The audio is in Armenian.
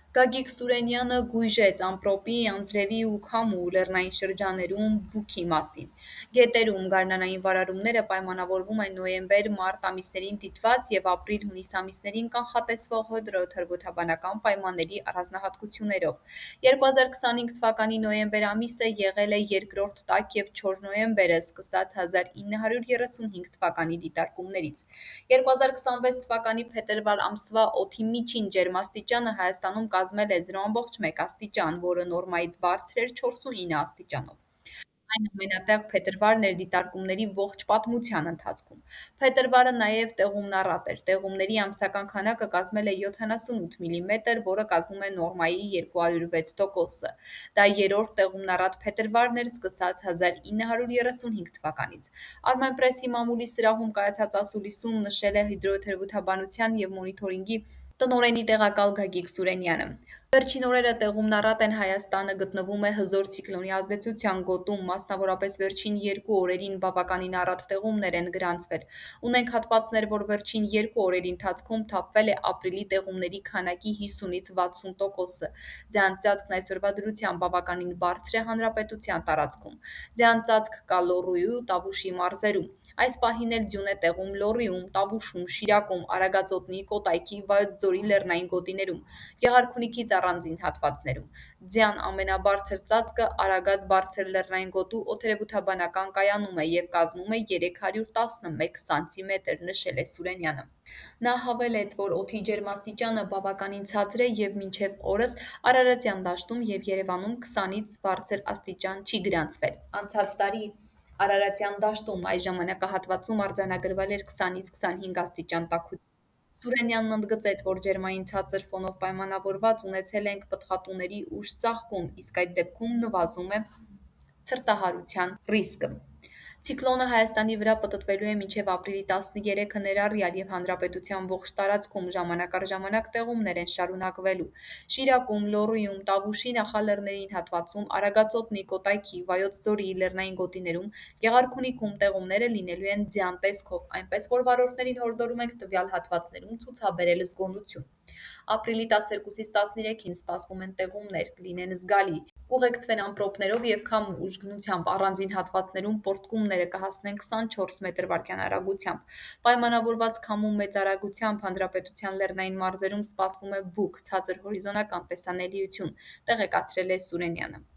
Գագիկ Սուրենյանը գույժեց ամպրոպի, անձրևի ու քամու լեռնային շրջաններում բուքի մասին։ Գետերում գարնանային վարարումները պայմանավորվում են նոյեմբեր-մարտ ամիսներին դիտված և ապրիլ-հունիս ամիսներին կանխատեսվող հիդրոթերապևտաբանական պայմանների առանձնահատկություններով։ 2025 թվականի նոյեմբեր ամիսը եղել է երկրորդ տաք և չոր նոյեմբերը՝ սկսած 1935 թվականի դիտարկումներից։ 2026 թվականի փետրվար ամսվա օդի միջին ջերմաստիճանը Հայաստանում կազմել է 0,1 աստիճան, որը նորմայից բարձր էր 4,9 աստիճանով։ Այն ամենատեղ փետրվարն էր դիտարկումների ողջ պատմության ընթացքում։ Փետրվարը նաև տեղումնառատ էր։ Տեղումների ամսական քանակը կազմել է 78 մմ, որը կազմում է նորմայի 206%-ը։ Դա երրորդ տեղումնառատ փետրվարն էր սկսած 1935 թվականից։ Armenpress-ի մամուլի սրահում կայացած ասուլիսում նշել է հիդրոթերապևտաբանության և մոնիթորինգի տնօրենի տեղակալ Գագիկ Սուրենյանը։ Վերջին օրերը տեղումնառատ են Հայաստանը գտնվում է հզոր ցիկլոնի ազդեցության գոտում, մասնավորապես վերջին 2 օրերին բավականին առատ տեղումներ են գրանցվել։ Ունենք հատվածներ, որ վերջին 2 օրերի ընթացքում թափվել է ապրիլի տեղումների քանակի 50-ից 60%-ը։ Ձյան ծածկն այսօրվա դրությամբ բավականին բարձր է հանրապետության տարածքում։ Ձյան ծածկ կա Լոռուի ու Տավուշի մարզերում։ Այս պահին էլ ձյուն է տեղում Լոռիում, Տավուշում, Շիրակում, Արագածոտնի, Կոտայքի, Վայոց ձորի լեռնային գոտիներում, Գեղարքունիքից առանձին հատվածներում։ Ձյան ամենաբարձր ծածկը Արագած բարձր լեռնային գոտու օդերևութաբանական կայանում է և կազմում է 311 սանտիմետր, նշել է Սուրենյանը։ Նա հավելեց, որ օդի ջերմաստիճանը բավականին ցածր է և մինչև օրս Արարատյան դաշտում և Երևանում 20-ից բարձր աստիճան չի գրանցվել։ Անցած տարի Արարատյան դաշտում այս ժամանակահատվածում արձանագրվել էր 20-ից 25 աստիճան տաքություն։ Սուրենյանն ընդգծեց, որ ջերմային ցածր ֆոնով պայմանավորված ունեցել ենք պտղատուների ուշ ծաղկում, իսկ այդ դեպքում նվազում է ցրտահարության ռիսկը։ Ցիկլոնը Հայաստանի վրա պտտվելու է մինչև ապրիլի 13-ը ներառյալ և հանրապետության ողջ տարածքում ժամանակ առ ժամանակ տեղումներ են շարունակվելու։ Շիրակում, Լոռիում, Տավուշի նախալեռներին հատվածում, Արագածոտնի, Կոտայքի, Վայոց ձորի լեռնային գոտիներում, Գեղարքունիքում տեղումները լինելու են ձյան տեսքով, այնպես որ վարորդներին հորդորում ենք տվյալ հատվածներում ցուցաբերել զգոնություն։ Ապրիլի 12-ից 13-ին սպասվում են տեղումներ, կլինեն զգալի։ Կուղեկցվեն ամպրոպներով և քամու ուժգնությամբ, առանձին հատվածներում պոռթկումները կհասնեն 24 մետր/վայրկյան արագությամբ։ Պայմանավորված քամու մեծ արագությամբ հանրապետության լեռնային մարզերում սպասվում է բուք, ցածր հորիզոնական տեսանելիություն, տեղեկացրել է Սուրենյանը։